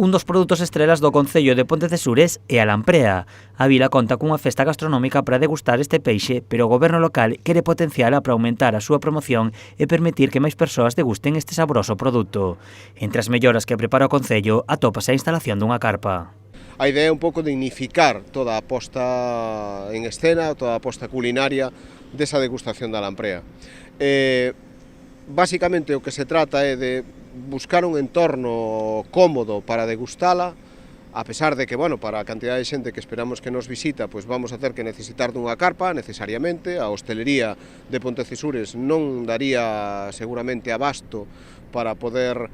Un dos produtos estrelas do concello de Pontecesures é a lamprea. A vila conta cunha festa gastronómica para degustar este peixe, pero o goberno local quere potenciala para aumentar a súa promoción e permitir que máis persoas degusten este saboroso produto. Entre as melloras que prepara o concello atópase a instalación dunha carpa. A idea é un pouco de dignificar toda a posta en escena, toda a posta culinaria desa degustación da lamprea. Basicamente o que se trata é de buscar un entorno cómodo para degustala, a pesar de que, bueno, para a cantidad de xente que esperamos que nos visita, pois vamos a ter que necesitar dunha carpa, necesariamente. A hostelería de Pontecesures non daría seguramente abasto para poder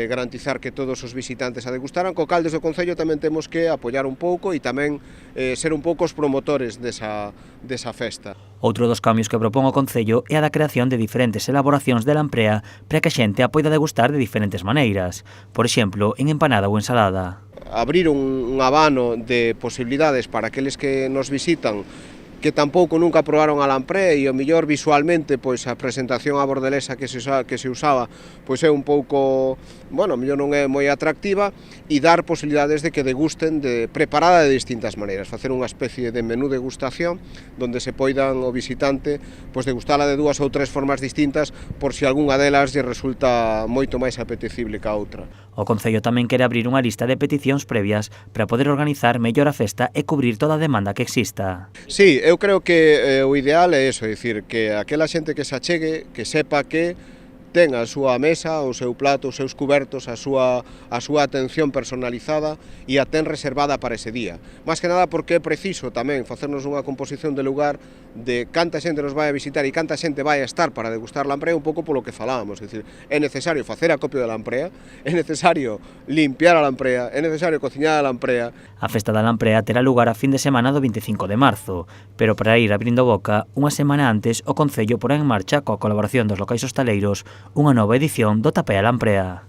garantizar que todos os visitantes a degustaran, co cal desde o Concello tamén temos que apoiar un pouco e tamén ser un pouco os promotores desa festa. Outro dos cambios que propón o Concello é a da creación de diferentes elaboracións de lamprea para que a xente a poida degustar de diferentes maneiras, por exemplo, en empanada ou ensalada. Abrir un abano de posibilidades para aqueles que nos visitan que tampouco nunca probaron a lamprea e o mellor visualmente pois a presentación a bordelesa que se usaba pois é un pouco, bueno, mellor non é moi atractiva, e dar posibilidades de que degusten preparada de distintas maneiras, facer unha especie de menú degustación donde se poidan o visitante pois degustala de dúas ou tres formas distintas por si algunha delas lle resulta moito máis apetecible que a outra. O Concello tamén quere abrir unha lista de peticións previas para poder organizar mellor a festa e cubrir toda a demanda que exista. Sí, eu creo que o ideal é iso, é dicir, que aquela xente que se achegue, que sepa que ten a súa mesa, o seu plato, os seus cubertos, a súa atención personalizada e a ten reservada para ese día. Más que nada porque é preciso tamén facernos unha composición de lugar de canta xente nos vai a visitar e canta xente vai a estar para degustar lamprea, un pouco polo que falábamos, é dicir, é necesario facer acopio de lamprea, é necesario limpiar a lamprea, é necesario cociñar a lamprea. A festa da lamprea terá lugar a fin de semana do 25 de marzo, pero para ir abrindo boca, unha semana antes o Concello porá en marcha coa colaboración dos locais hostaleiros unha nova edición do Tapea Lamprea.